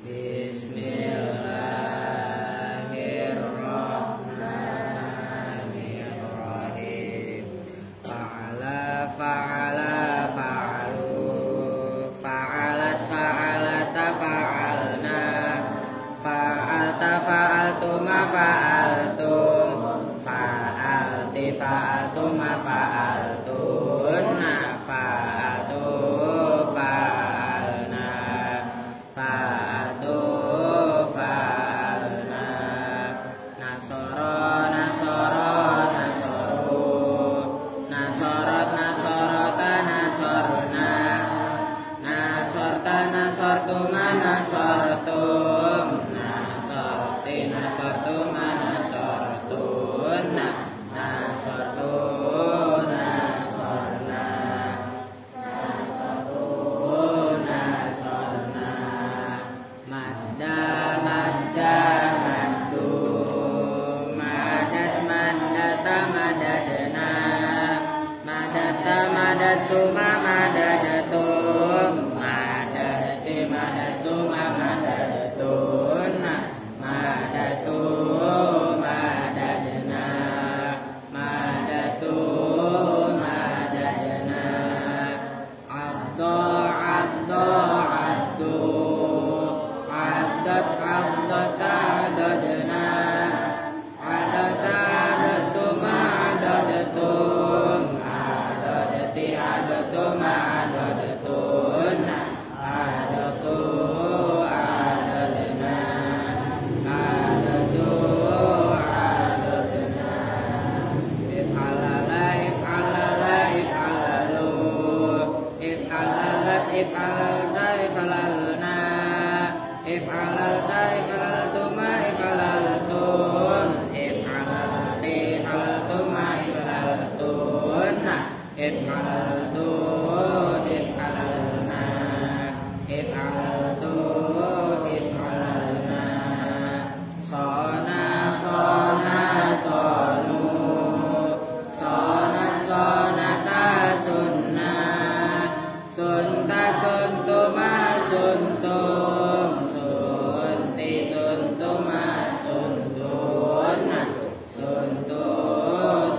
Bismillahirrahmanirrahim. Fa'ala fa'ala fa'alu, fa'alat fa'alata fa'alna, fa'alta fa'altuma fa'altum, fa'alti fa'altuma fa'altunna, fa'altu fa'alna, fa'altu fa'alna, nasoro nasoro nasoru, nasorot nasorota nasorna, nasorta nasortuma nasortum, nasorti nasortuma nasortunna, nasortu nasorna, nasortu nasorna, madda madda maddu, madas mandata madadna, madata madatuma madadatum, madadati madatuma madadatuna, madatu madadna, madatu madadna, addo addo addu, addat addata adadna, adata adatuma adadatum, adadati adatuma adadatuna, adatu adadna, adatu adadna, if'alala if'alala if'alalu, if'alalas if'alalta if'alalna, if'alalta if'alaltuma if'alaltun, if'alalti if'alaltuma if'alaltunna, if'alaltu if'alalna, if'alaltu if'alalna, sona sona sonu, sonat sonata sunna, sunta suntuma suntum, sunti suntuma suntunna, suntu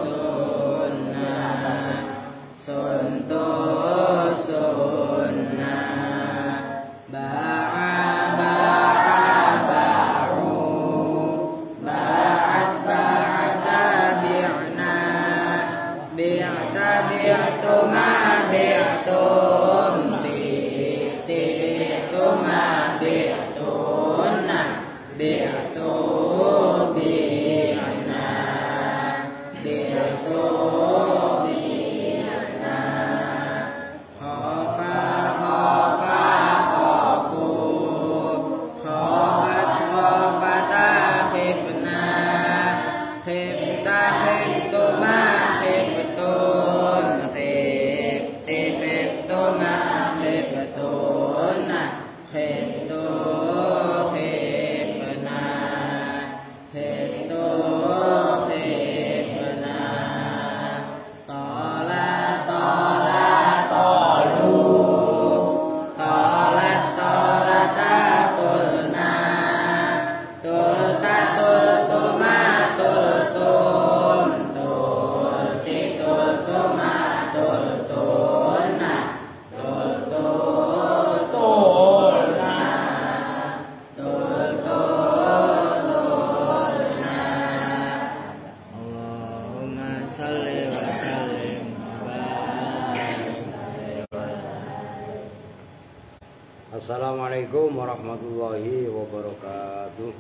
sunna, suntu sunna, ba'a ba'a ba'u, ba'as ba'ata bi'na, bi'ta bi'tuma bi'tum, bi'ti bi'tuma bi'tunna, bi'tu bi'na, bi'tu bi'na, khofa khofa khofu, khofat khofata khifna, khifta khiftuma khiftun, khifti khiftuma khiftunna, khiftu khifna, khiftu khifna, tola tola tolu, tolas tolata tulna, tulta tultuma tultum, tulti tultuma tultunna, tultu tulna, tultu tulna. Allahumma salli wa sallim wa barik. Assalamualaikum warahmatullahi wabarakatuh.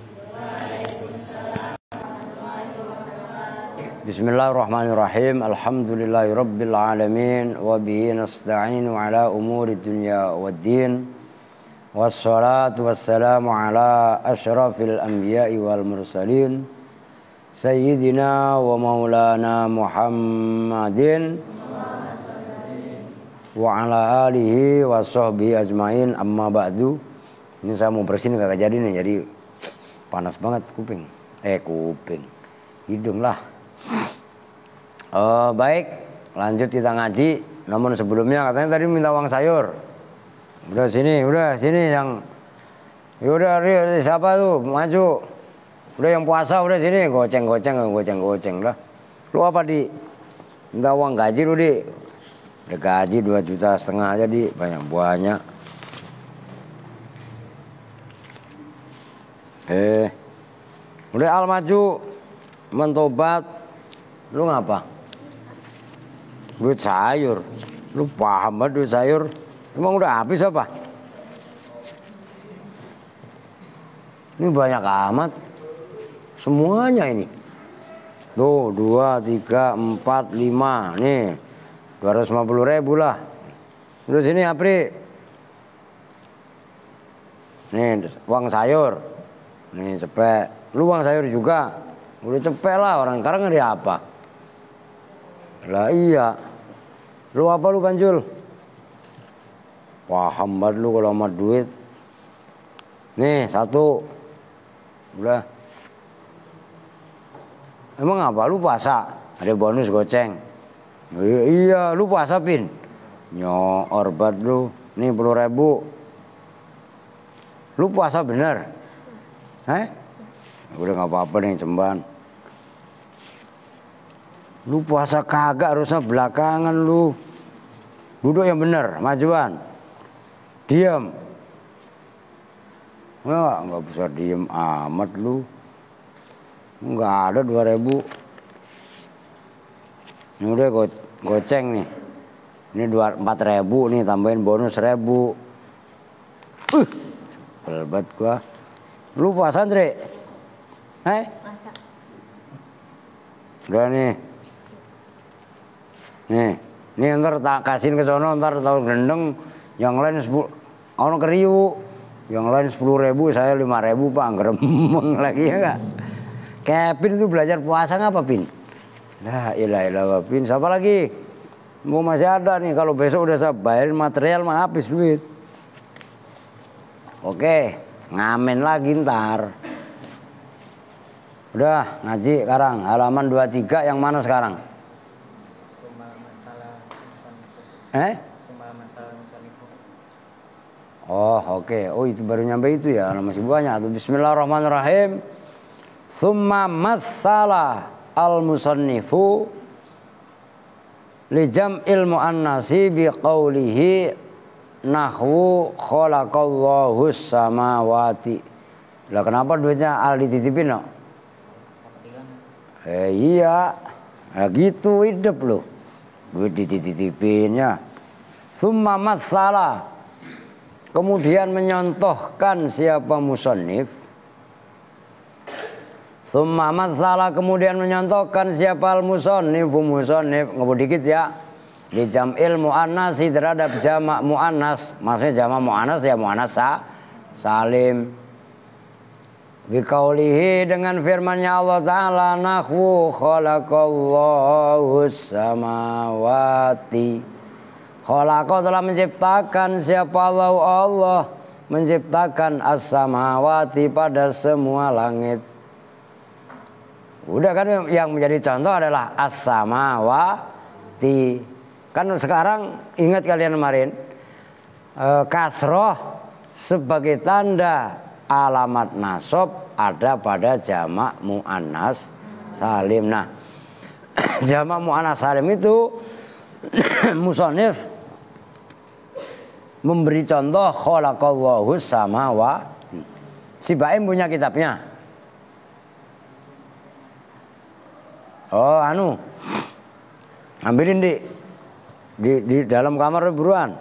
Bismillahirrahmanirrahim. Alhamdulillahirabbil alamin wa bihi nasta'inu ala umuri dunya waddin. Wassalatu wassalamu ala asyrafil anbiya'i wal mursalin sayyidina wa maulana Muhammadin wa ala alihi wa sahbihi ajmain, amma ba'du. Ini saya mau bersihin kagak jadi nih, jadi panas banget kuping. Hidung lah. Baik, lanjut kita ngaji. Namun sebelumnya katanya tadi minta uang sayur. Udah sini yang Yaudah, siapa tuh maju? Udah yang puasa udah sini goceng lah. Lu apa di? Minta uang gaji lu di? Udah gaji 2,5 juta aja di, banyak. Udah al maju, mentobat, lu ngapa? Duit sayur, lu paham banget duit sayur? Emang udah habis apa? Ini banyak amat, semuanya ini. Tuh 2, 3, 4, 5, nih 250.000 lah. Terus ini Apri, nih uang sayur, nih cepet. Lu uang sayur juga, udah cepet lah orang sekarang ngeri apa? Lah iya, lu apa lu Panjul? Paham banget lu kalau sama duit. Nih 1, udah. Emang apa lu puasa? Ada bonus goceng. Iya, lu puasa Pin. Nyoor banget lu. Nih 10.000. Lu puasa bener? Udah nggak apa-apa nih cemban. Lu puasa kagak, harusnya belakangan lu. Duduk yang bener, majuan. Diam. Nggak bisa diem amat lu. Nggak ada 2.000. Ini udah goceng nih. Ini 4.000 nih, tambahin bonus 1.000. Belbat gua. Lu puasa Andre? Puasa. Udah nih. Nih ntar tak kasihin ke sono, ntar tahu gendeng. Yang lain 10, ono keriu. Yang lain 10.000, saya 5.000 Pak, geremeng lagi ya enggak? Kevin itu belajar puasa ngapa Pin? Lah ilah Pin, siapa lagi? Mau masih ada nih, kalau besok udah saya bayarin material mah habis duit. Oke, ngamen lagi ntar. Udah ngaji sekarang, halaman 23 yang mana sekarang? Oh oke. Oh itu baru nyampe itu ya, masih banyak. Bismillahirrahmanirrahim. Tsumma matsala al-musannifu li jam'il muannasi bi qawlihi nahwu khalaqallahu samawati. Lah kenapa duitnya al dititipin no? Iya. Nah gitu hidup loh. Duit dititipinnya. Tsumma matsala, kemudian menyontohkan siapa musannif. Tsumma matsala, kemudian menyontohkan siapa al-musannif. Musannif ngebut dikit ya. Di jam'il muannasi, terhadap jamak muannas. Maksudnya jamak muannas ya muannas salim. Biqaulihi, dengan firman-Nya Allah Ta'ala, nahwu khalaqallahu samawati. Khalaqa telah menciptakan siapa Allah? Allah menciptakan as-samawati, pada semua langit. Udah kan yang menjadi contoh adalah as-samawati. Kan sekarang ingat kalian kemarin kasroh sebagai tanda alamat nasab ada pada jamak muannas salim. Nah, jamak muannas salim itu musannif memberi contoh khalaqallahu samawati. Si Baim punya kitabnya. Oh, ambilin di dalam kamar buruan.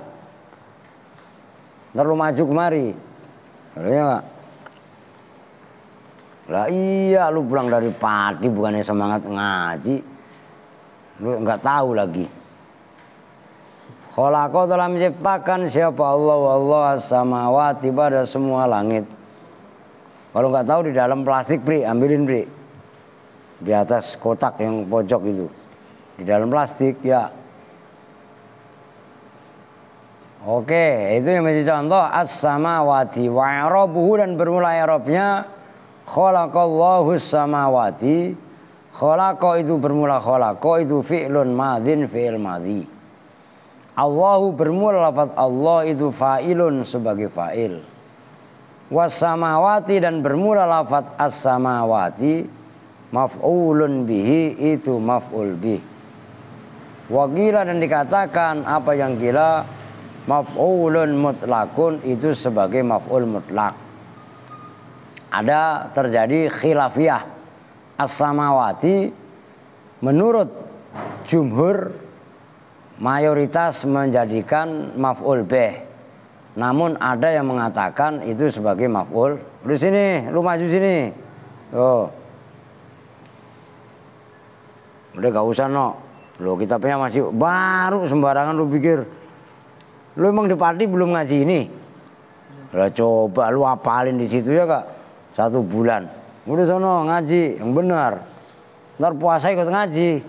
Ntar lu maju kemari. Iya enggak? Lah iya, lu pulang dari pagi bukannya semangat ngaji. Lu enggak tahu lagi. Khalaqa telah menciptakan siapa Allah? Allah samawati, pada semua langit. Kalau enggak tahu di dalam plastik Pri, ambilin Pri. Di atas kotak yang pojok itu. Di dalam plastik ya. Oke, itu yang menjadi contoh as-samawati wa i'rabuhu, dan bermula i'rabnya khalaqallahu samawati. Khalaqa itu bermula khalaqa itu fi'lun madin, fi'il madhi. Allahu bermula lafaz Allah itu fa'ilun sebagai fa'il. wasamawati dan bermula lafaz as-samawati maf'ulun bihi itu maf'ul bih. Wakila dan dikatakan apa yang kila maf'ulun mutlakun itu sebagai maf'ul mutlak. Ada terjadi khilafiyah. As-samawati menurut jumhur mayoritas menjadikan maf'ul bih. Namun ada yang mengatakan itu sebagai maf'ul. Di sini, lu maju sini. Oh. Udah gak usah no. Lo kitabnya masih baru sembarangan lu pikir. Lu emang di Pati belum ngaji ini? Lah coba lu apalin di situ ya kak 1 bulan. Udah sono ngaji yang benar. Ntar puasa ikut ngaji.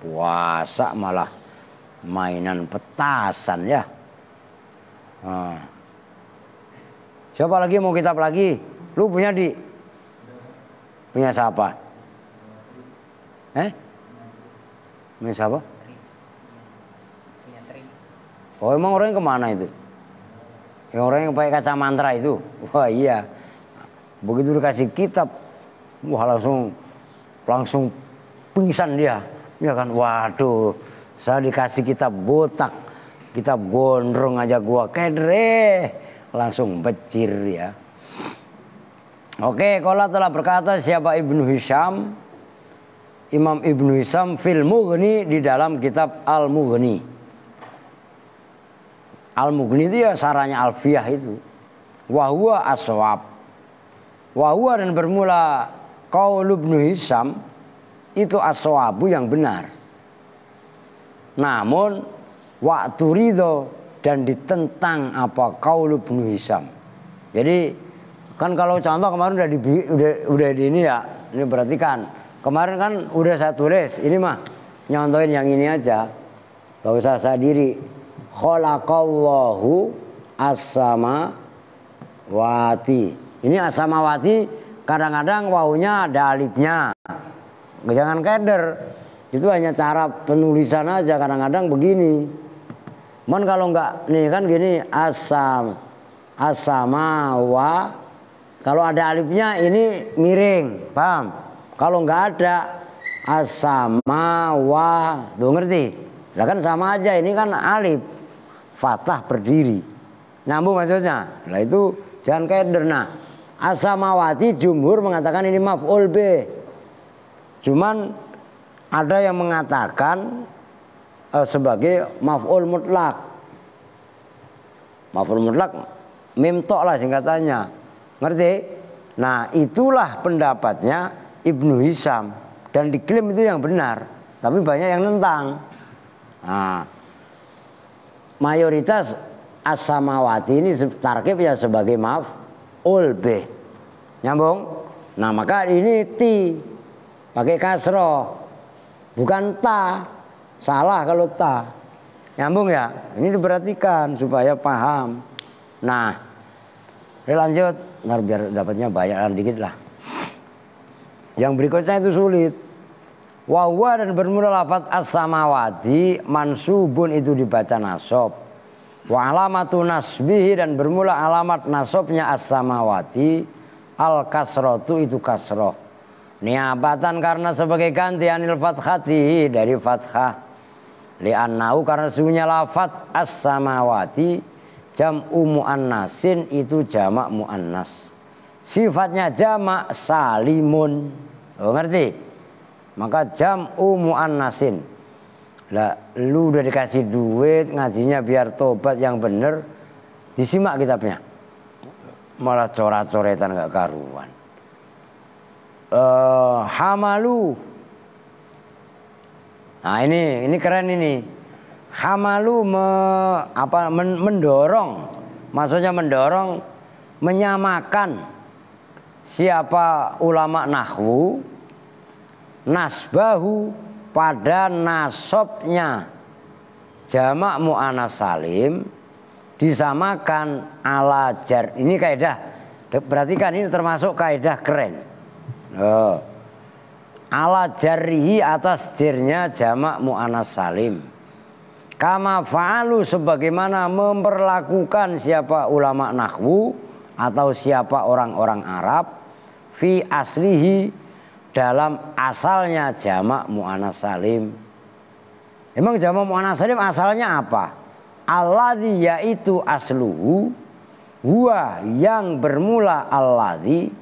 Puasa malah mainan petasan ya. Nah. Siapa lagi mau kitab lagi? Lu punya di? Punya siapa? Punya siapa? Oh emang orangnya kemana itu? Yang orang yang pakai kaca mantra itu? Wah iya. Begitu dikasih kitab, wah langsung pingsan dia. Ya kan, waduh, saya dikasih kitab botak, kitab gondrong aja gua kedre, langsung becir ya. Oke, kalau telah berkata siapa Ibnu Hisham, Imam Ibnu Hisham fil Mughni di dalam kitab Al-Mughni. Al-Mughni itu ya saranya Alfiyah itu. Wahwa aswab. Wahwa dan bermula qaul Ibnu Hisham itu aswabu yang benar. Namun waktu ridho dan ditentang apa qaul Ibnu Hisham. Jadi kan kalau contoh kemarin udah di ini ya, ini perhatikan. Kemarin kan udah saya tulis, ini mah nyontohin yang ini aja. Gak usah saya diri. Khalaqallahu as-samawati. Ini as-samawati kadang-kadang wawunya ada alifnya. Jangan keder. Itu hanya cara penulisan aja kadang-kadang begini. Man kalau enggak nih kan gini as-samawa. Kalau ada alifnya ini miring, paham? Kalau enggak ada as-samawa, tuh ngerti? Lah kan sama aja, ini kan alif fathah berdiri. Nyambung maksudnya? Lah itu jangan keder. Nah, as-samawati jumhur mengatakan ini maf'ul bih. Cuman ada yang mengatakan sebagai maf'ul mutlak. Maf'ul mutlak mim tok lah singkatannya. Ngerti? Nah, itulah pendapatnya Ibnu Hisham dan diklaim itu yang benar, tapi banyak yang nentang. Nah, mayoritas as-samawati ini tarkib ya sebagai maf'ul bih. Nyambung? Nah, maka ini ti pakai kasroh, bukan ta. Salah kalau ta. Nyambung ya? Ini diperhatikan supaya paham. Nah, lanjut, ntar biar dapatnya banyak dikit lah. Yang berikutnya itu sulit. Wahwa dan bermula lafaz as-samawati mansubun itu dibaca nasab. Wa alamatu nasbihi dan bermula alamat nasabnya as-samawati al-kasratu itu kasroh. Niabatan karena sebagai gantianil fathati dari fathah. Li'annahu karena sesungguhnya lafaz as-samawati jam'u muannasin itu jamak muannas. Sifatnya jamak salimun. Oh, ngerti? Maka jam'u muannasin. Lah lu udah dikasih duit ngajinya biar tobat yang bener, disimak kitabnya. Malah coret-coretan gak karuan. Hamalu. Nah ini keren ini. Hamalu mendorong. Maksudnya mendorong, menyamakan siapa ulama nahwu nasbahu pada nasabnya jamak muannas salim disamakan ala jar. Ini kaidah. Perhatikan ini termasuk kaidah keren. Ala jarrihi atas jirnya jamak muannas salim. Kama fa'alu sebagaimana memperlakukan siapa ulama nahwu atau siapa orang-orang Arab fi aslihi dalam asalnya jamak muannas salim. Emang jamak muannas salim asalnya apa? Alladzi yaitu asluhu huwa yang bermula alladzi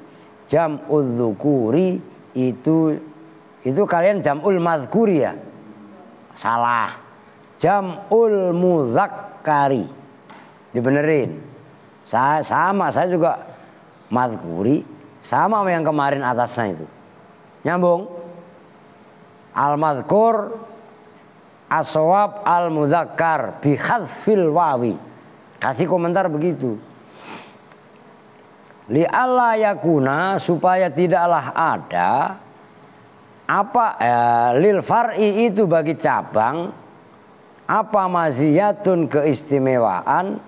jam'udz dzukuri itu kalian jam'ul madzkuri ya. Salah. Jam'ul mudzakkari. Dibenerin. Saya juga madzkuri sama yang kemarin atasnya itu. Nyambung. Al-madzkur as-shawab al-mudzakkar bi hadzfil wawi. Kasih komentar begitu. Li alla yakuna supaya tidaklah ada lil far'i itu bagi cabang apa maziyatun keistimewaan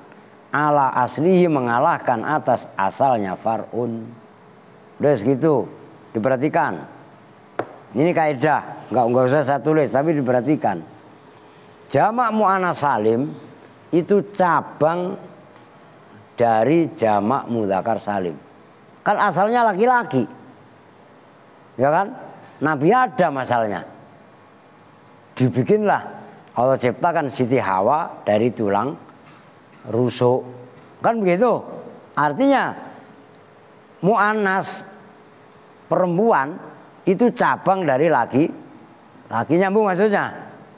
ala aslihi mengalahkan atas asalnya far'un. Udah segitu diperhatikan. Ini kaidah, enggak usah saya tulis tapi diperhatikan. Jamak muannas salim itu cabang dari jamak mudzakkar salim. Kan asalnya laki-laki. Ya kan? Nabi Adam asalnya. Dibikinlah Allah ciptakan Siti Hawa dari tulang rusuk. Kan begitu? Artinya muannas perempuan itu cabang dari laki. Laki nyambung maksudnya.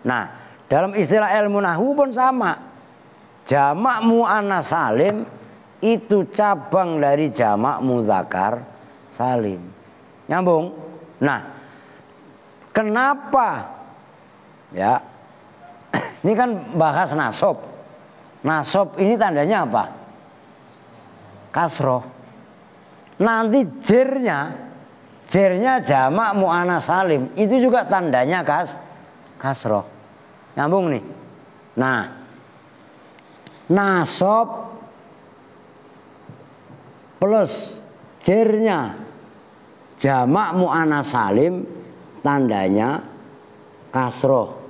Nah, dalam istilah ilmu nahwu pun sama. Jamak muannas salim itu cabang dari jamak mudzakkar salim. Nyambung? Nah, kenapa? Ya. Ini kan bahas nasab. Nasab ini tandanya apa? Kasroh. Nanti jernya jamak muannas salim itu juga tandanya kasroh. Nyambung nih. Nah, nasab plus jernya jamak muannas salim tandanya kasroh.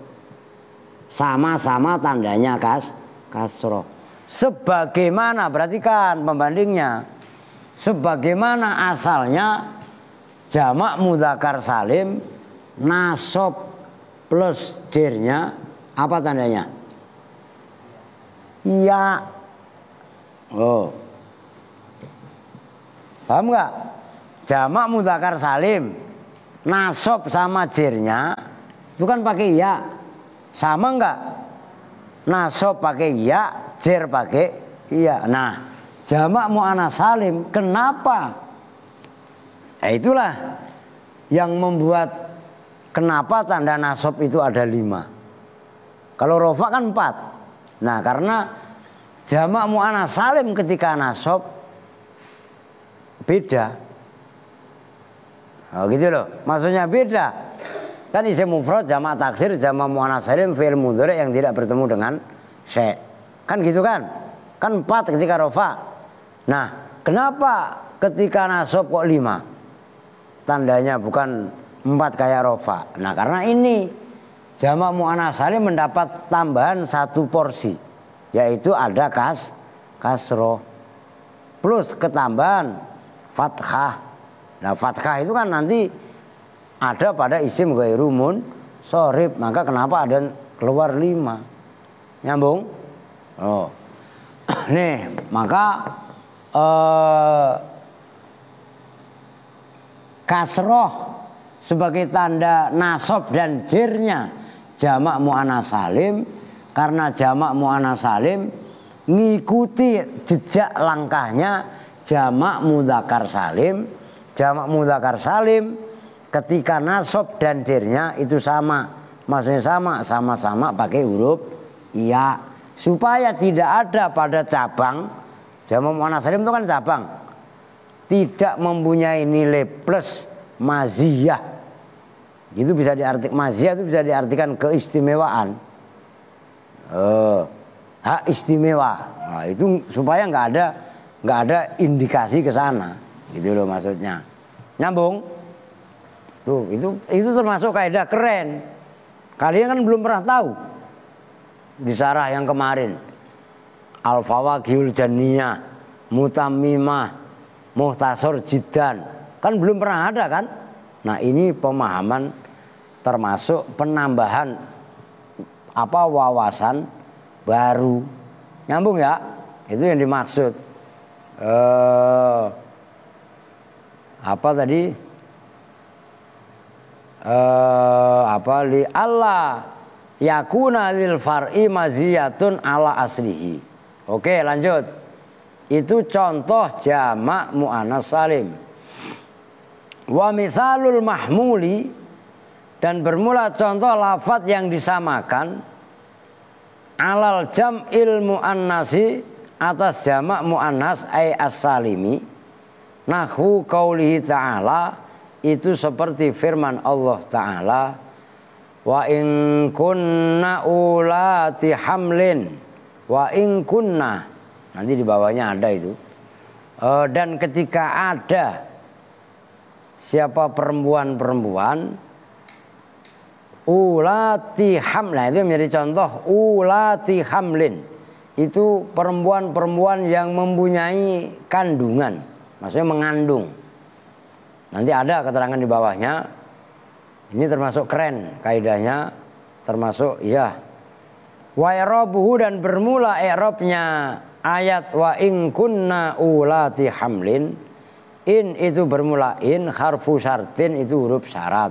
Sama-sama tandanya kasroh. Sebagaimana, perhatikan pembandingnya. Sebagaimana asalnya jamak mudzakkar salim nasab plus jernya apa tandanya? Iya. Oh. Paham nggak? Jamak mudzakkar salim nasab sama jernya itu kan pakai ya. Sama nggak? Nasab pakai ya, jer pakai iya. Nah, jamak muannas salim kenapa? Nah, itulah yang membuat kenapa tanda nasab itu ada 5. Kalau rofa kan 4. Nah, karena jamak muannas salim ketika nasab beda. Oh gitu loh, maksudnya beda. Kan isim mufrad, jamak taksir, jamak muannas salim, fi'il mudhari yang tidak bertemu dengan syai'. Kan gitu kan? Kan 4 ketika rofa. Nah, kenapa ketika nasab kok 5? Tandanya bukan 4 kayak rofa. Nah, karena ini jamak muannas salim mendapat tambahan 1 porsi, yaitu ada kasroh plus ketambahan fathah. Nah, fathah itu kan nanti ada pada isim ghairu munsharif, maka kenapa ada keluar 5? Nyambung? Oh. Nih, maka kasroh sebagai tanda nasab dan jernya jamak muannas salim, karena jamak muannas salim ngikuti jejak langkahnya jamak mudzakkar salim. Jamak mudzakkar salim ketika nasab dan jernya itu sama, maksudnya sama-sama pakai huruf iya, supaya tidak ada pada cabang jamak muannas salim itu kan cabang tidak mempunyai nilai plus maziyah. Itu bisa diartikan maziyah, itu bisa diartikan keistimewaan, hak istimewa. Nah, itu supaya nggak ada indikasi ke sana, gitu loh maksudnya. Nyambung? Tuh, itu termasuk kaidah keren. Kalian kan belum pernah tahu di syarah yang kemarin. Al-Fawaqihul Janniyah mutammimah, muhtasor jiddan. Kan belum pernah ada kan? Nah, ini pemahaman termasuk penambahan wawasan baru. Nyambung ya? Itu yang dimaksud. Apa tadi? Li Allah yakuna lil far'i maziyatun ala aslihi. Oke, lanjut. Itu contoh jamak muannas salim. Wa mithalul mahmuli, dan bermula contoh lafadz yang disamakan alal jam'il muannasi, atas jamak muannas ay as-salimi, nahwu qaulihi ta'ala, itu seperti firman Allah Ta'ala, wa in kunna ulati hamlin, wa in kunna, nanti di bawahnya ada itu, dan ketika ada siapa perempuan-perempuan ulati hamlin, nah itu menjadi contoh ulati hamlin, itu perempuan-perempuan yang mempunyai kandungan, maksudnya mengandung. Nanti ada keterangan di bawahnya. Ini termasuk keren kaidahnya, termasuk ya. Wa i'rabuhu, dan bermula i'rabnya ayat wa in kunna ulati hamlin. In itu bermula in, harfu syartin itu huruf syarat.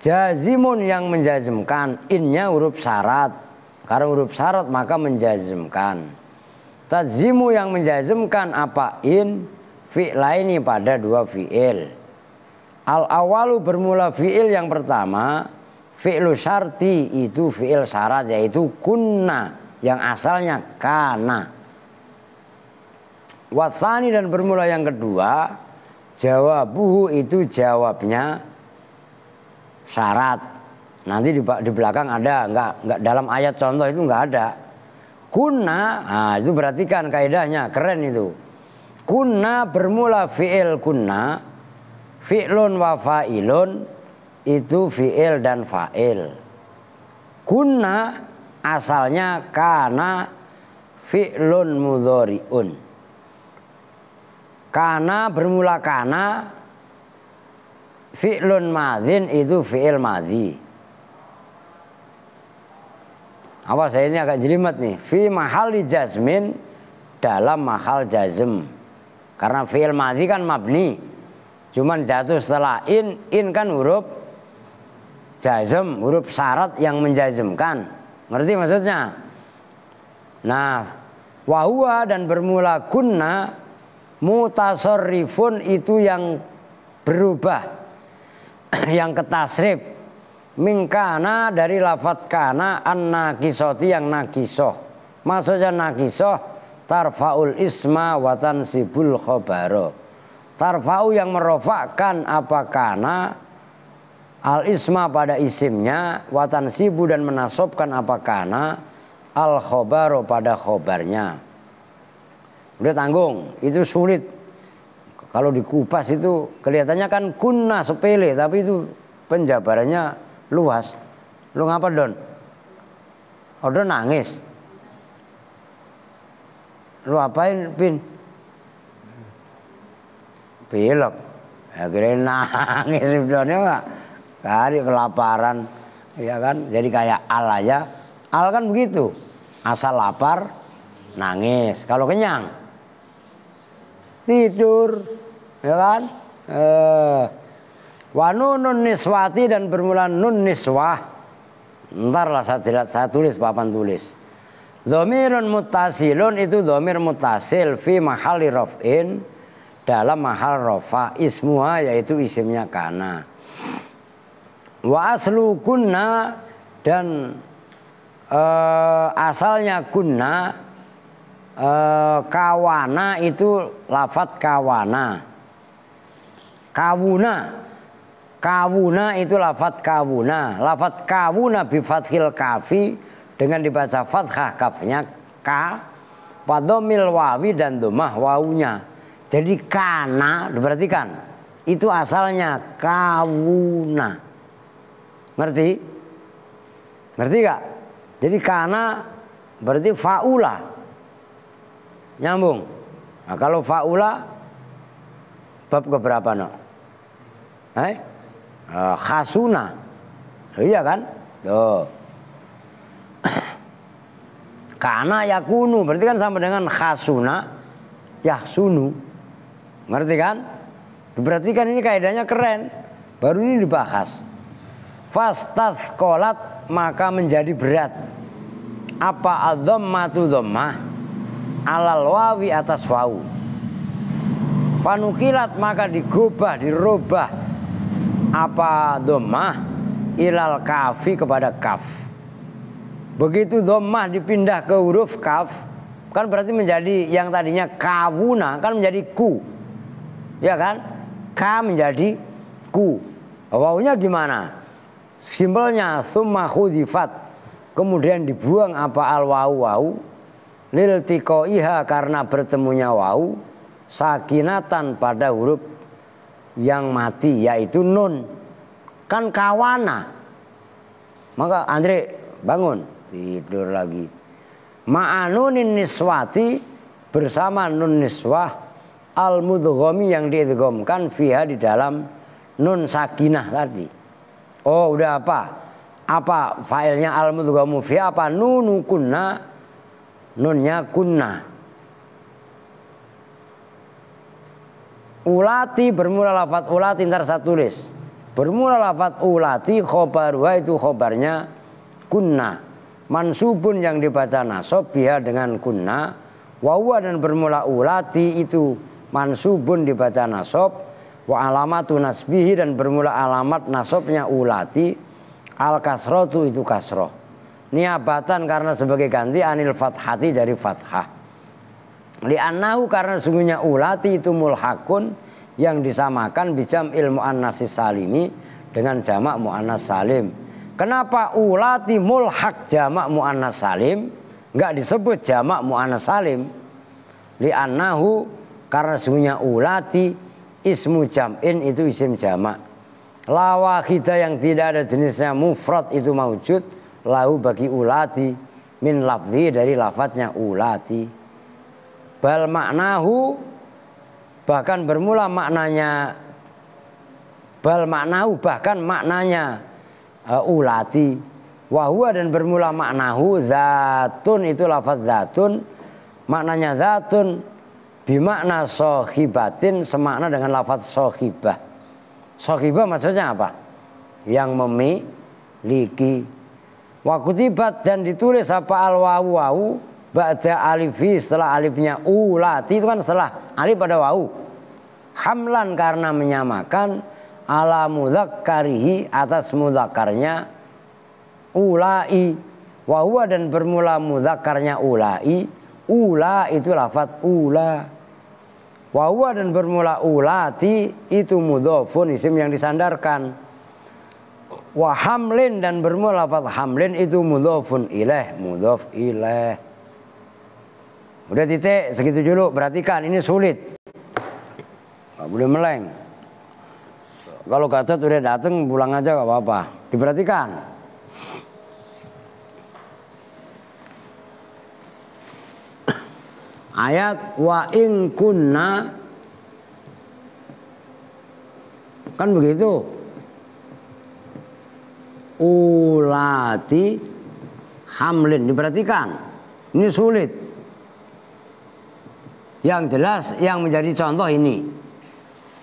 Jazimun yang menjazmkan, innya huruf syarat. Karena huruf syarat maka menjazmkan. Tazimu yang menjazmkan apa? In fi'laini, pada dua fi'il. Al awalu bermula fi'il yang pertama, fi'lu syarti itu fi'il syarat, yaitu kunna yang asalnya kana. Watsani, dan bermula yang kedua, jawabuhu itu jawabnya syarat. Nanti di belakang ada, enggak dalam ayat contoh itu enggak ada. Kunna, nah itu perhatikan kaidahnya, keren itu. Kunna bermula fi'il kunna, fi'lun wa fa'ilun itu fi'il dan fa'il. Kunna asalnya kana fi'lun mudhari'un. Kana bermula kana, fi'lun madhin itu fi'il madhi. Apa saya ini agak jelimet nih. Fi mahali jazmin, dalam mahal jazm. Karena fi'il madhi kan mabni, cuman jatuh setelah in kan huruf jazm, huruf syarat yang menjazmkan. Ngerti maksudnya? Nah, wahuwa, dan bermula kunna, mutasarrifun itu yang berubah, yang ketasrif, mingkana dari lafadz kana, an-nakisoti yang nakisoh. Maksudnya nakisoh tarfaul isma wa tansibul khobaro. Tarfa'u yang merofakkan apa kana, al isma pada isimnya, wa tansibu dan menasobkan apa kana, al khobaro pada khobarnya. Udah tanggung, itu sulit. Kalau dikupas itu kelihatannya kan kunna sepele, tapi itu penjabarannya luas. Lu ngapa Don? Udah nangis. Lu apain Pin? Pilek. Akhirnya nangis sebenarnya enggak. Kali kelaparan, ya kan? Jadi kayak al aja. Al kan begitu. Asal lapar, nangis. Kalau kenyang, tidur, ya kan? Wa nunun niswati, dan bermula nun niswah. Ntarlah saya tulis papan tulis. Dhamirun muttasilun itu dhamir muttasil fi mahali raf'in, dalam mahal rafa, ismuha yaitu isimnya kana. Wa aslu kunna, dan asalnya kunna, kawana itu lafadz kawana. Kawuna itu lafadz kawuna. Lafadz kawuna bi fathil kafi, dengan dibaca fathah kafnya ka, padomil wawi, dan domah wawunya. Jadi kana, diperhatikan, itu asalnya kawuna. Ngerti? Ngerti gak? Jadi kana berarti faula. Nyambung. Nah, kalau faula bab keberapa no? Khasuna. Iya kan? Tuh. Kana yakunu berarti kan sama dengan khasuna yahsunu. Ngerti kan? Diperhatikan ini kaidahnya keren. Baru ini dibahas. Fastazqalat maka menjadi berat. Apa adzammatu dhammah alal wawi atas wau. Fanukilat maka digubah, dirubah apa dhammah ilal kafi kepada kaf. Begitu dhammah dipindah ke huruf kaf, kan berarti menjadi yang tadinya kawuna kan menjadi ku. Ya kan? Ka menjadi ku. Wawunya gimana? Simpelnya summa khudifat. Kemudian dibuang apa al wau lil tiqaiha karena bertemunya wau sakinatan pada huruf yang mati yaitu nun. Kan kawana. Maka Andre bangun, tidur lagi. Ma'anunin niswati bersama nun niswah al mudghami yang diidghamkan fiha di dalam nun sakinah tadi. Oh, udah apa? Apa failnya al mudghamu fi apa nunu kunna, nunnya kunna. Ulati bermula lafaz ulati ntar saya tulis. Bermula lafaz ulati khobaruha itu khobarnya kunna. Mansubun yang dibaca nasab biha dengan kunna. Wawa dan bermula ulati itu mansubun dibaca nasab. Wa alamatu nasbihi dan bermula alamat nasabnya ulati. Al kasrotu itu kasroh. Niabatan karena sebagai ganti anil fathati dari fathah. Li'annahu karena sungguhnya ulati itu mulhakun yang disamakan bijam ilmu mu'annatsis salimi dengan jamak mu'annas salim. Kenapa ulati mulhak jamak mu'annas salim? Enggak disebut jamak mu'annas salim. Li'annahu karena sungguhnya ulati ismu jam'in itu isim jamak. La wahidah yang tidak ada jenisnya mufrad itu maujud lahu bagi ulati min lafzi dari lafadznya ulati. Bal maknahu bahkan bermula maknanya bal maknahu bahkan maknanya ulati wahua dan bermula maknahu zatun itu lafaz zatun maknanya zatun bimakna sohibatin semakna dengan lafaz sohibah. Sohibah maksudnya apa? Yang memiliki. Wakutibat dan ditulis apa al wawu ba'da alifi setelah alifnya ulati itu kan setelah alif pada wau. Hamlan karena menyamakan ala mudzakkarihi atas mudzakarnya ulai. Wahwa dan bermula mudzakarnya ulai. Ula itu lafaz ula. Wahwa dan bermula ulati itu mudhofun isim yang disandarkan. Wa hamlin dan bermula lafaz hamlin itu mudhofun ilaih mudhof ilaih. Udah titik segitu dulu, perhatikan ini sulit. Gak boleh meleng. Kalau Gatot udah dateng pulang aja gak apa-apa. Diperhatikan. Ayat wa in kunna kan begitu. Ulati hamlin diperhatikan. Ini sulit. Yang jelas yang menjadi contoh ini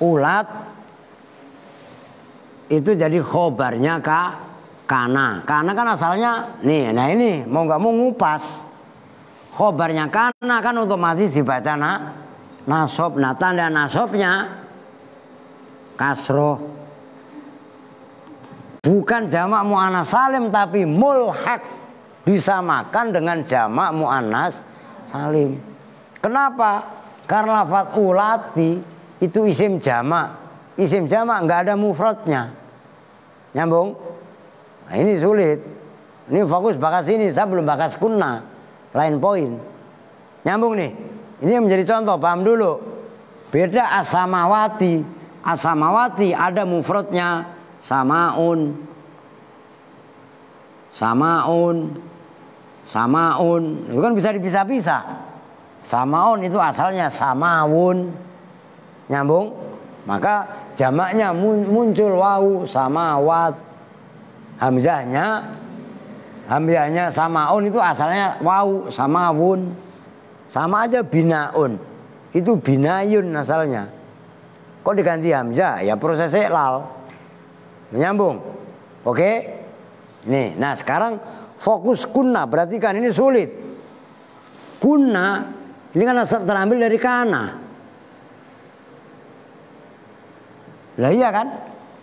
ulat itu jadi khobarnya kana. Kana kan asalnya nih, nah ini mau nggak mau ngupas. Khobarnya kana kan otomatis dibaca nasob. Nah tanda nasobnya kasroh. Bukan jamak mu'annas salim tapi mulhak disamakan dengan jamak mu'annas salim. Kenapa? Karena lafaz ulati itu isim jamak. Isim jamak nggak ada mufradnya. Nyambung? Nah ini sulit. Ini fokus bakas ini, saya belum bakas kunna. Lain poin. Nyambung nih. Ini yang menjadi contoh, paham dulu. Beda asamawati. Asamawati ada mufradnya samaun. Samaun. Samaun. Itu kan bisa dipisah-pisah. Samaun itu asalnya samawun. Nyambung? Maka jamaknya muncul wau samawat. Hamzahnya samaun itu asalnya wau samawun. Sama aja binaun. Itu binayun asalnya. Kok diganti hamzah? Ya proses iklal. Menyambung. Oke? Nih, nah sekarang fokus kunna, perhatikan ini sulit. Kunna ini kan terambil dari kana. Lah iya kan?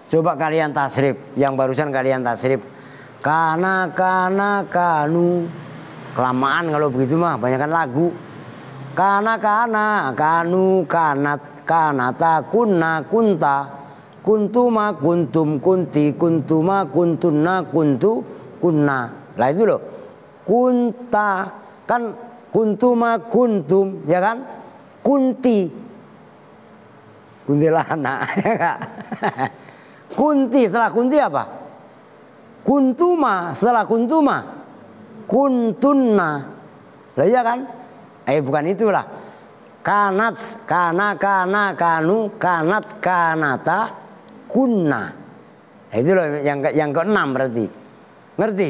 Coba kalian tasrif, yang barusan kalian tasrif. Kana kanu. Kelamaan kalau begitu mah, banyakan lagu. Kana kanu kanat kanata kunna kunta kuntuma kuntum kunti kuntuma kuntunna kuntu kunna. Lah itu loh. Kunta kan kuntuma kuntum, ya kan? Kunti kuntilana, ya enggak? Kunti setelah kunti apa? Kuntuma setelah kuntuma kuntunna. Lah iya kan? Bukan itulah. Kanat kana kanu kanat kanata kunna. Itu loh yang keenam berarti. Ngerti?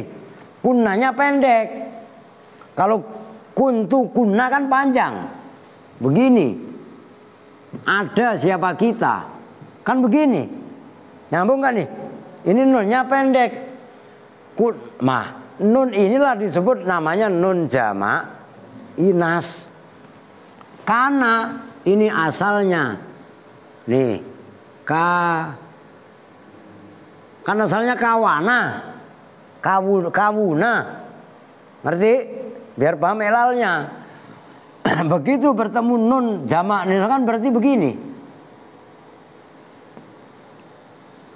Kunnanya pendek. Kalau kuntu kunna kan panjang. Begini. Ada siapa kita? Kan begini. Nyambung kan nih? Ini nunnya pendek. Nun inilah disebut namanya nun jamak inas. Karena ini asalnya nih kan asalnya kawana, kawuna. Ngerti? Biar paham ilalnya. Begitu bertemu nun jamak ini kan berarti begini.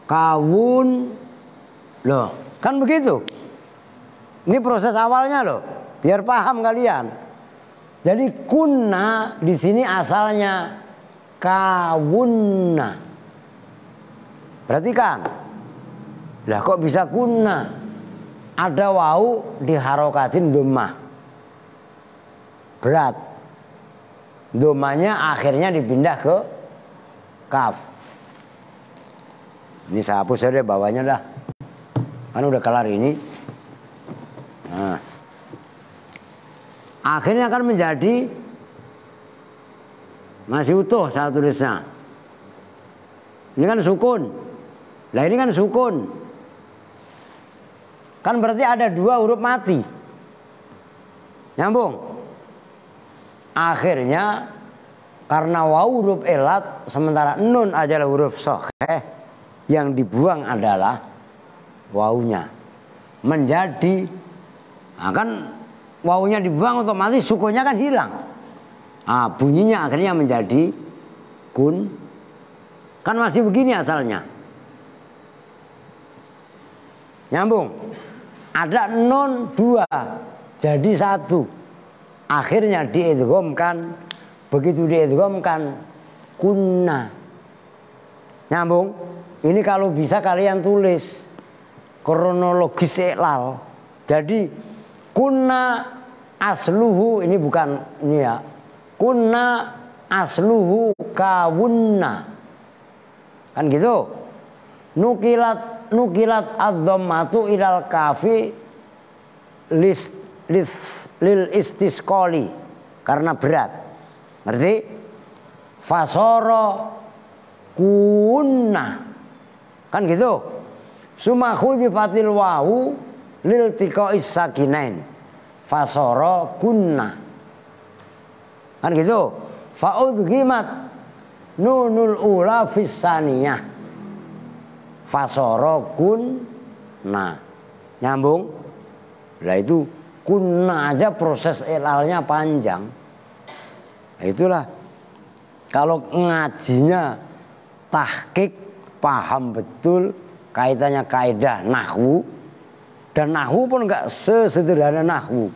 Kawun. Loh, kan begitu. Ini proses awalnya loh, biar paham kalian. Jadi kunna di sini asalnya kawunna. Perhatikan. Lah kok bisa kunna? Ada wau diharokatin dhammah. Berat. Dhammahnya akhirnya dipindah ke kaf. Ini saya hapus aja bawahnya dah. Kan udah kelar ini. Nah. Akhirnya akan menjadi masih utuh saya tulisnya. Ini kan sukun. Lah ini kan sukun. Kan berarti ada dua huruf mati. Nyambung. Akhirnya karena waw huruf elat sementara nun adalah huruf sokheh, yang dibuang adalah wawunya. Menjadi akan wawunya dibuang otomatis sukunnya kan hilang. Bunyinya akhirnya menjadi kun. Kan masih begini asalnya. Nyambung. Ada nun dua jadi satu. Akhirnya diidghamkan. Begitu diidghamkan kunna. Nyambung. Ini kalau bisa kalian tulis kronologis iklal. Jadi kunna asluhu, ini bukan ini ya. Kunna asluhu kawunna. Kan gitu. Nukilat adzammatu ilal kafi lil istisqali, karena berat. Ngerti? Fasoro kunna. Kan gitu. Summa khudifatil wawu lil tiqa'is sakinain. Fasoro kunna. Kan gitu. Fa'udghimat nunul ula fis saniyah. Fasoro kunna. Nyambung? Lah itu kunna aja proses ilalnya panjang. Nah, itulah kalau ngajinya tahqiq, paham betul kaitannya kaidah nahwu, dan nahwu pun enggak sesederhana nahwu.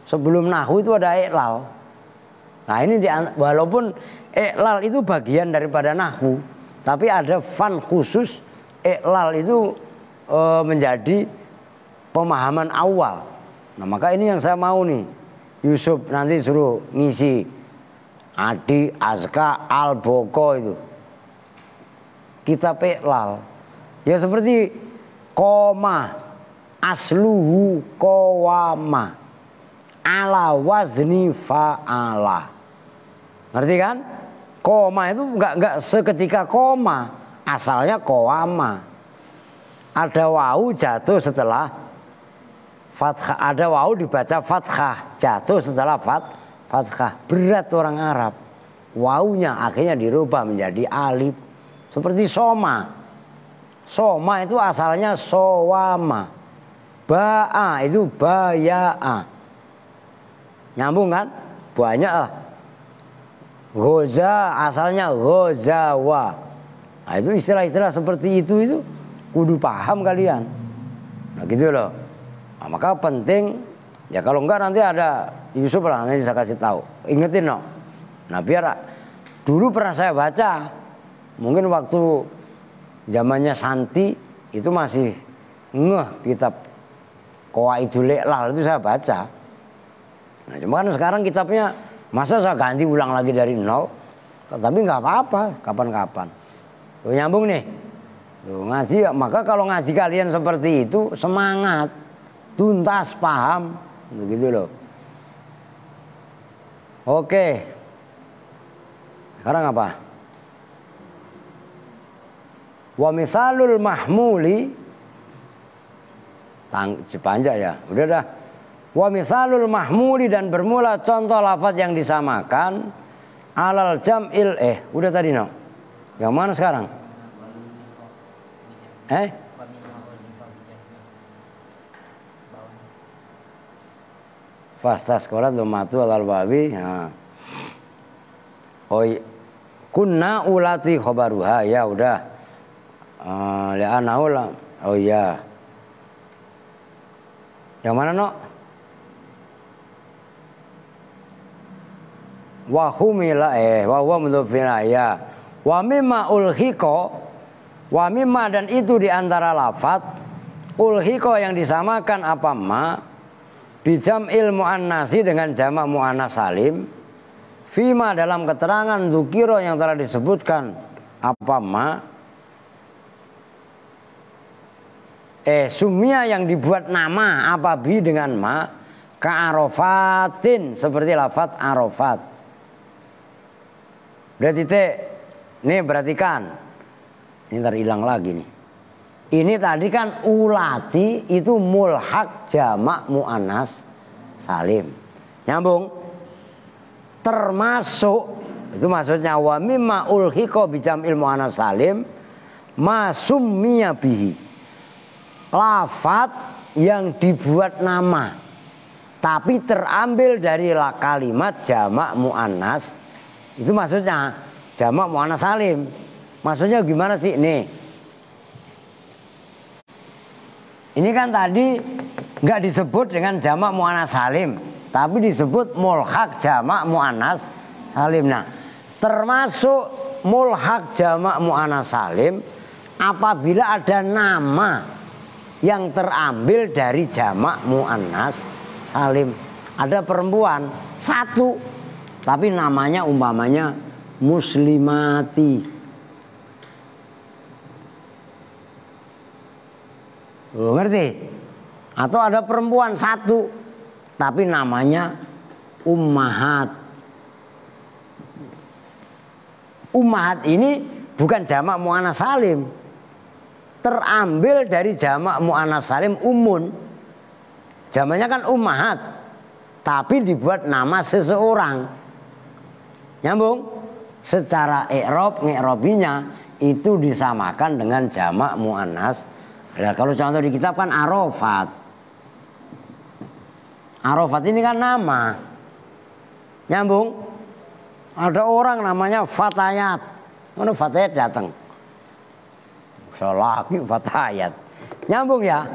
Sebelum nahwu itu ada iklal. Nah ini walaupun iklal itu bagian daripada nahwu, tapi ada fan khusus iklal itu menjadi pemahaman awal. Nah maka ini yang saya mau nih. Yusuf nanti suruh ngisi Adi, Azka, Al-Boko itu. Kitab lal. Ya seperti koma, asluhu kowama, ala wazni fa'ala. Ngerti kan? Koma itu enggak seketika koma, asalnya kowama. Ada wau jatuh setelah fathah, ada wau dibaca fathah, jatuh setelah fathah. Berat orang Arab. Waunya akhirnya dirubah menjadi alif. Seperti soma. Soma itu asalnya sowama. Ba'a itu baya'a. Nyambung kan? Banyak lah. Goza asalnya gozawa. Nah itu istilah-istilah seperti itu kudu paham kalian. Nah gitu loh. Nah, maka penting ya, kalau enggak nanti ada Yusuf lah, nanti saya kasih tahu. Ingetin no. Nah biar dulu pernah saya baca, mungkin waktu zamannya Santi itu masih ngeh kitab Qawaidul Iqlal itu saya baca. Nah cuma kan sekarang kitabnya masa saya ganti ulang lagi dari nol, tapi nggak apa-apa, kapan-kapan. Tuh nyambung nih. Tuh, ngaji, maka kalau ngaji kalian seperti itu semangat, tuntas, paham, gitu loh. Oke. Sekarang apa? Wa misalul mahmuli, panjang ya, udah dah. Wa misalul mahmuli, dan bermula contoh lafaz yang disamakan alal jam'il udah tadi no. Yang mana sekarang? Fastas kolat lumatu alal babi. Nah. Kunna ulati khobaruha, ya udah. Li'anaula. Oh iya. Yang mana no? Wa humila wa huwa mudhofina, ya. Wa mimma ulhiqo, wa mimma, dan itu diantara lafaz ulhiqo yang disamakan apa ma bijam'il muannasi dengan jamak muannas salim, fima dalam keterangan dzukiro yang telah disebutkan apa ma sumia yang dibuat nama apa bi dengan ma ka'arofatin, seperti lafaz arofat. Udah titik. Nih perhatikan. Ini ntar hilang lagi nih. Ini tadi kan ulati itu mulhaq jamak muannas salim. Nyambung. Termasuk itu maksudnya wa mimma ulhiqo bijam'il muannas salim ma summiya bihi. Lafaz yang dibuat nama tapi terambil dari kalimat jamak muannas. Itu maksudnya jamak muannas salim. Maksudnya gimana sih? Nih. Ini kan tadi nggak disebut dengan jamak muannas salim, tapi disebut mulhaq jamak muannas salim. Nah, termasuk mulhaq jamak muannas salim apabila ada nama yang terambil dari jamak muannas salim. Ada perempuan satu, tapi namanya umpamanya muslimati. Ngerti? Atau ada perempuan satu, tapi namanya ummahat. Ummahat ini bukan jamak muannas salim, terambil dari jamak muannas salim umun. Jamaknya kan ummahat, tapi dibuat nama seseorang. Nyambung? Secara ngi'robinya itu disamakan dengan jamak muannas. Nah, kalau contoh di kitab kan arofat. Arofat ini kan nama. Nyambung? Ada orang namanya Fatayat. Mana Fatayat datang? Laki Fatayat. Nyambung ya?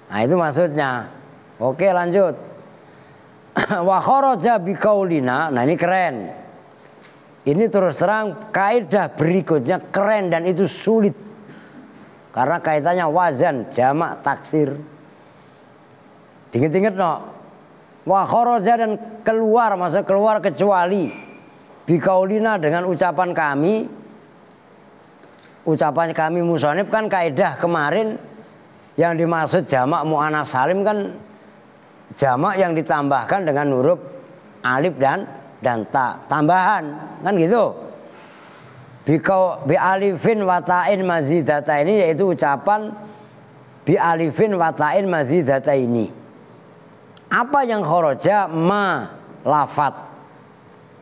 Nah itu maksudnya. Oke lanjut. Wa kharaja biqaulina. Nah ini keren. Ini terus terang kaidah berikutnya keren dan itu sulit. Karena kaitannya wazan, jamak, taksir. Diinget-inget no. Wa kharaja dan keluar, maksudnya keluar kecuali bikaulina dengan ucapan kami. Ucapan kami musonib kan kaidah kemarin yang dimaksud jamak muannats salim kan jamak yang ditambahkan dengan huruf alif dan ta tambahan kan gitu. Bi alifin watain mazidata ini yaitu ucapan bi alifin watain mazidata ini. Apa yang kharaja ma lafat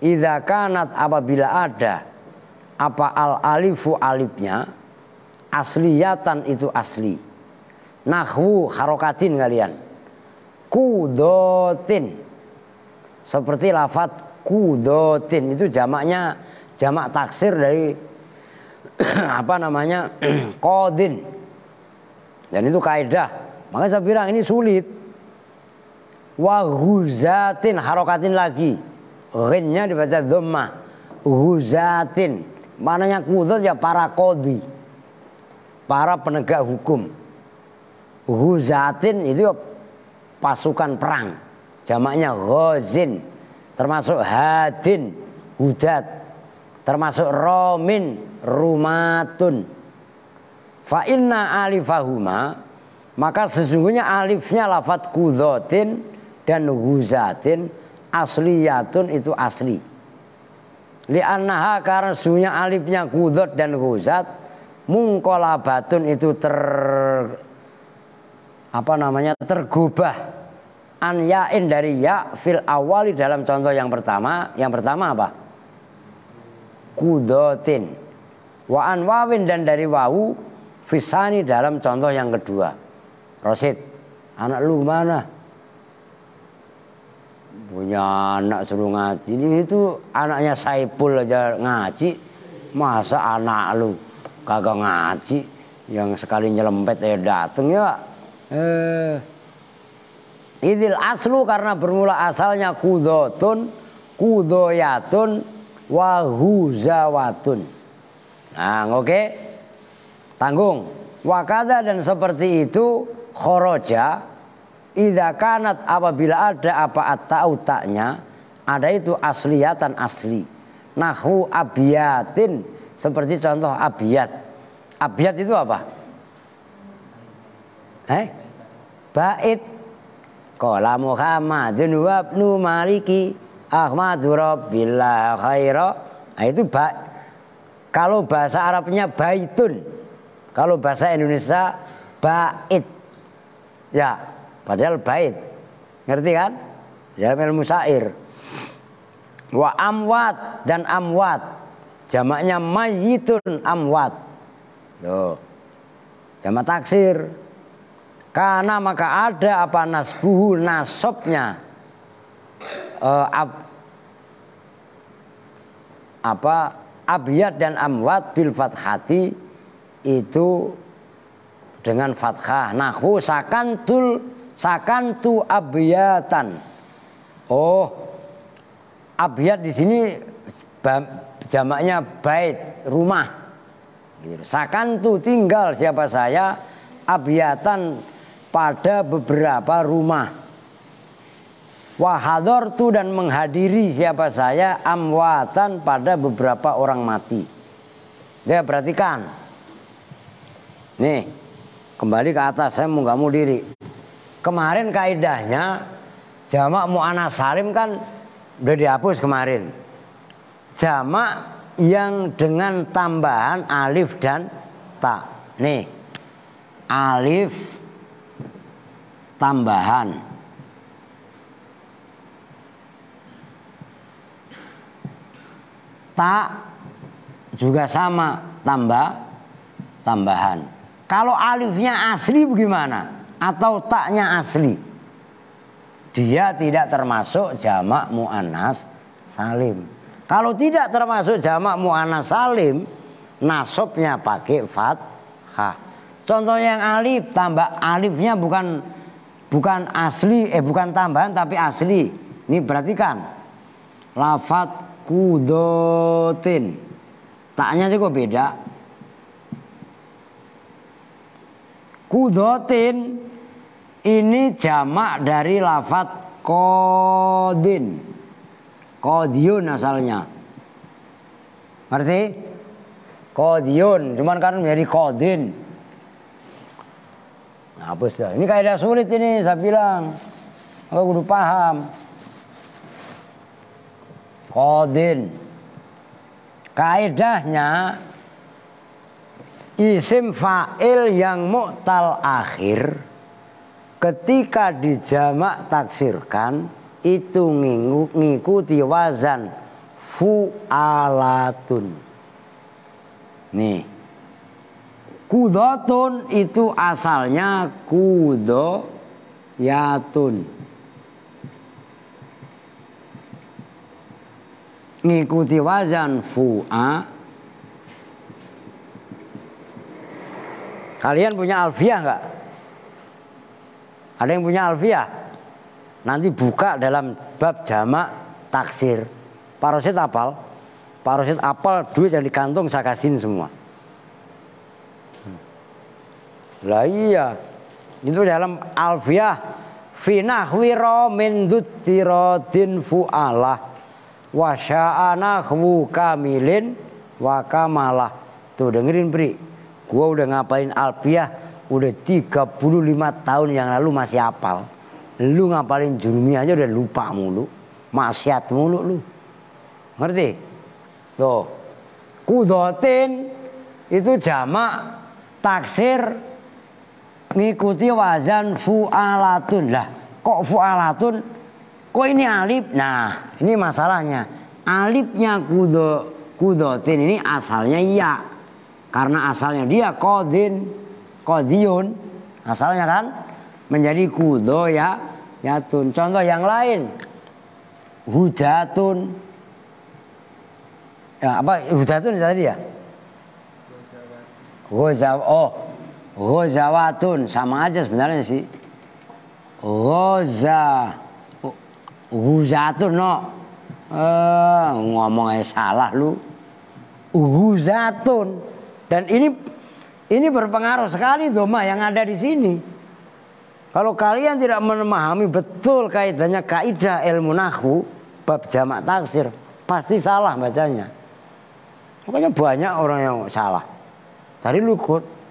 idza kanat apabila ada apa al alifu alifnya asliyatan itu asli. Nahwu harokatin kalian. Kudotin. Seperti lafat kudotin itu jamaknya jamak taksir dari apa namanya kodin. Dan itu kaidah. Makanya saya bilang ini sulit. Wa ghuzatin harokatin lagi. Ghinnya dibaca dhammah. Ghuzatin. Mananya kudot ya para kodi, para penegak hukum. Ghuzatin itu pasukan perang, jamaknya ghazin, termasuk hadin, hudat, termasuk romin, rumatun. Fa inna alifahuma, maka sesungguhnya alifnya lafat kudotin dan ghuzatin asliyatun itu asli. Li'annaha karena sesungguhnya alifnya kudot dan ghuzat mungkolabatun itu tergubah an yain dari ya fil awali dalam contoh yang pertama apa? Kudotin wa an wawin dan dari wawu fisani dalam contoh yang kedua. Rosid, anak lu mana? Punya anak suruh ngaji. Ini itu anaknya Saipul aja ngaji. Masa anak lu kagak ngaji? Yang sekali nyelempet ya dateng ya. Idil aslu karena bermula asalnya kudotun, kudoyatun, wahuzawatun. Nah oke. Tanggung. Wakada dan seperti itu khoroja. Idza kanat apabila ada apa at-ta'u ta'nya ada itu asliyatan asli. Nahwu abiyatin seperti contoh abiyat. Abiyat itu apa? Bait. Qala Muhammadun wa ibnu Maliki Ahmadu Rabbillah khaira. Nah itu kalau bahasa Arabnya baitun. Kalau bahasa Indonesia bait. Ya. Padahal bait. Ngerti kan? Dalam ilmu syair. Wa amwat dan amwat. Jamaknya mayyitun amwat. Tuh. Jamak taksir. Karena maka ada apa nasbuhu nasabnya. Abiyat dan amwat bil fathati itu dengan fathah. Nahwu sakantu abiyatan. Oh, abiyat di sini jamaknya bait, rumah. Sakantu tinggal siapa saya abiyatan pada beberapa rumah. Wahadortu dan menghadiri siapa saya amwatan pada beberapa orang mati. Dia perhatikan. Nih, kembali ke atas saya mau nggak mau diri. Kemarin kaidahnya jamak muannats salim kan udah dihapus kemarin. Jamak yang dengan tambahan alif dan ta. Nih. Alif tambahan. Ta juga sama tambahan. Kalau alifnya asli bagaimana? Atau taknya asli, dia tidak termasuk jamak muannats salim. Kalau tidak termasuk jamak muannats salim, nasabnya pakai fathah. Contoh yang alif tambah alifnya bukan asli, bukan tambahan tapi asli. Ini perhatikan, lafat kudotin, taknya juga beda. Kudotin ini jamak dari lafat Qadin. Qadiyun asalnya. Ngerti? Qadiyun, cuman kan menjadi Qadin. Nah, hapus dah. Ini kaidah sulit ini, saya bilang. Aku kudu paham. Qadin. Kaidahnya isim fa'il yang mu'tal akhir ketika dijamak taksirkan itu ngikuti wazan fu'alatun. Nih, kudotun itu asalnya kudoyatun, ngikuti wazan fu'a. Kalian punya alfiah nggak? Ada yang punya alfiah? Nanti buka dalam bab jamak taksir. Pak Rosid apal? Pak Rosid apal, duit yang di kantong saya kasihin semua. Lah iya, itu dalam alfiah fi nahwi ra min dutiradin fu'alah wa sya'ana hu kamilin wa kamalah. Tuh dengerin Pri. Gua udah ngapalin alfiah udah 35 tahun yang lalu masih hafal. Lu ngapalin jurumi aja udah lupa mulu. Maksiat mulu lu. Ngerti? Tuh. Kudotin itu jamak taksir ngikuti wazan fu'alatun. Lah, kok fu'alatun? Kok ini alif? Nah, ini masalahnya. Alifnya kudotin ini asalnya ya. Karena asalnya dia qadin, qadiyun. Asalnya kan menjadi kudoyatun. Contoh yang lain. Hujatun. Ya, apa hujatun tadi ya? Ghazawatun sama aja sebenarnya sih. Ghazatun no. Ngomongnya salah lu. Ghazatun. Dan ini berpengaruh sekali doma yang ada di sini. Kalau kalian tidak memahami betul kaidahnya kaidah ilmu nahwu bab jamak taksir, pasti salah bacanya. Makanya banyak orang yang salah. Tadi lu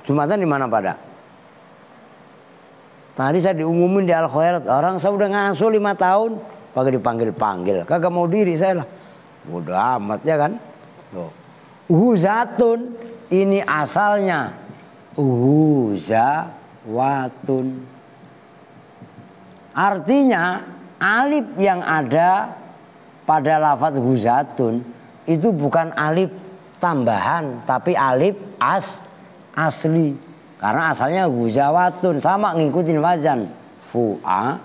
Jumatan di mana pada? Tadi saya diumumin di Al-Khairat, orang saya udah ngasuh 5 tahun, pakai dipanggil-panggil, kagak mau diri saya lah. Udah amat ya kan? Loh. Huzatun ini asalnya huzawatun. Artinya alif yang ada pada lafadz huzatun itu bukan alif tambahan tapi alif asli. Karena asalnya huzawatun, sama ngikutin wazan fu'alatun,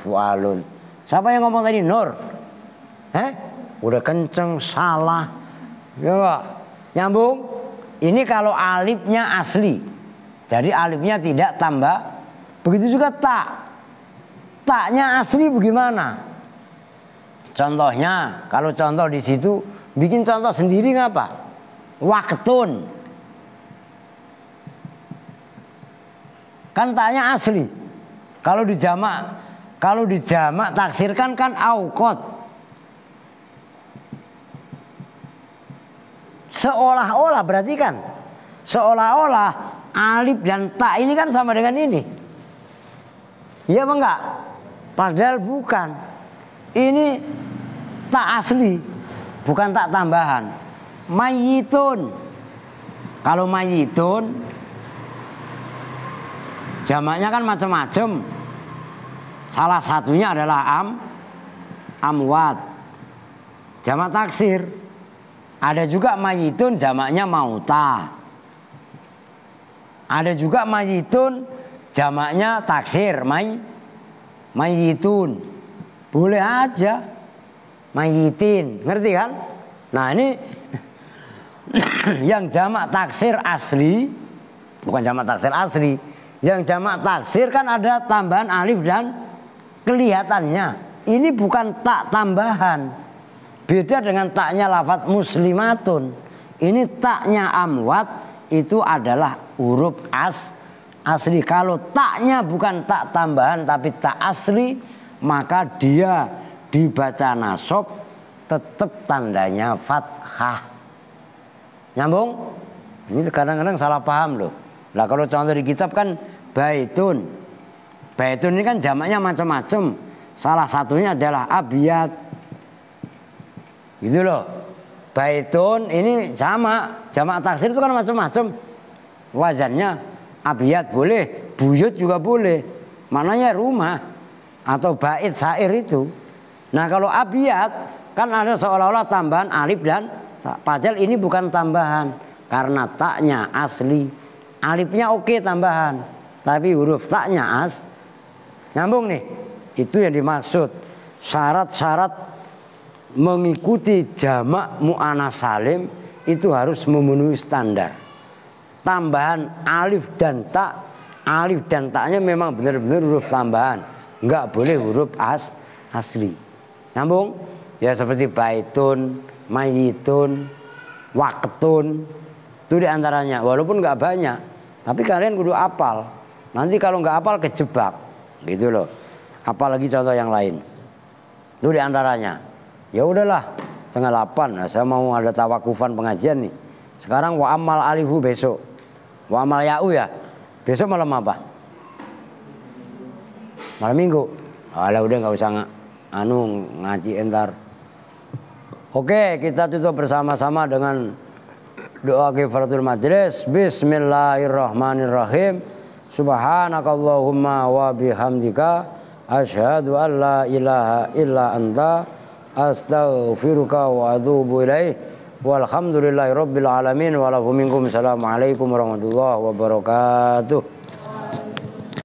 fu'alun. Siapa yang ngomong tadi? Nur. Udah kenceng salah. Ya enggak? Nyambung? Ini kalau alifnya asli. Jadi alifnya tidak tambah. Begitu juga tak. Taknya asli bagaimana? Contohnya, kalau contoh di situ bikin contoh sendiri ngapa? Waktun. Kan taknya asli. Kalau dijamak taksirkan kan auqat. Seolah-olah berarti kan seolah-olah alif dan ta ini kan sama dengan ini. Iya apa enggak? Padahal bukan. Ini tak asli, bukan tak tambahan. Mayyitun. Kalau mayyitun jamaknya kan macam-macam. Salah satunya adalah amwat. Jamak taksir. Ada juga mayyitun jamaknya mauta. Ada juga mayyitun jamaknya taksir mayyitun. Boleh aja. Mayyitin, ngerti kan? Nah, ini yang jamak taksir asli, bukan jamak taksir asli. Yang jamak taksir kan ada tambahan alif dan kelihatannya. Ini bukan tak tambahan. Beda dengan taknya lafadz muslimatun. Ini taknya amwat itu adalah huruf asli. Kalau taknya bukan tak tambahan tapi tak asli, maka dia dibaca nasab tetap tandanya fathah. Nyambung? Ini kadang-kadang salah paham loh. Lah kalau contoh di kitab kan baitun. Baitun ini kan jamaknya macam-macam. Salah satunya adalah abiyat. Gitu loh. Baitun ini jamak taksir itu kan macam-macam. Wazannya abiyat boleh, buyut juga boleh. Maknanya rumah atau bait syair itu. Nah kalau abiyat kan ada seolah-olah tambahan alif dan tak. Padahal ini bukan tambahan karena taknya asli. Alifnya oke tambahan, tapi huruf taknya nyambung nih. Itu yang dimaksud. Syarat-syarat mengikuti jamak mu'anats salim itu harus memenuhi standar. Tambahan alif dan tak, alif dan taknya memang benar-benar huruf tambahan, enggak boleh huruf asli. Nyambung? Ya seperti baitun, mayitun, waktun, itu diantaranya. Walaupun enggak banyak, tapi kalian kudu apal. Nanti kalau enggak apal kejebak, gitu loh. Apalagi contoh yang lain. Itu diantaranya. Ya udahlah, 7:30. Nah, saya mau ada tawakufan pengajian nih. Sekarang wa amal alifu besok. Wa amal ya'u ya. Besok malam apa? Malam Minggu. Alah udah nggak usah ngaji entar. Oke, kita tutup bersama-sama dengan doa kifaratul majlis. Bismillahirrahmanirrahim. Subhanakallahumma wa bihamdika asyhadu an la ilaha illa anta astaghfiruka wa atubu ilaih. Walhamdulillahi rabbil alamin. Assalamualaikum warahmatullahi wabarakatuh.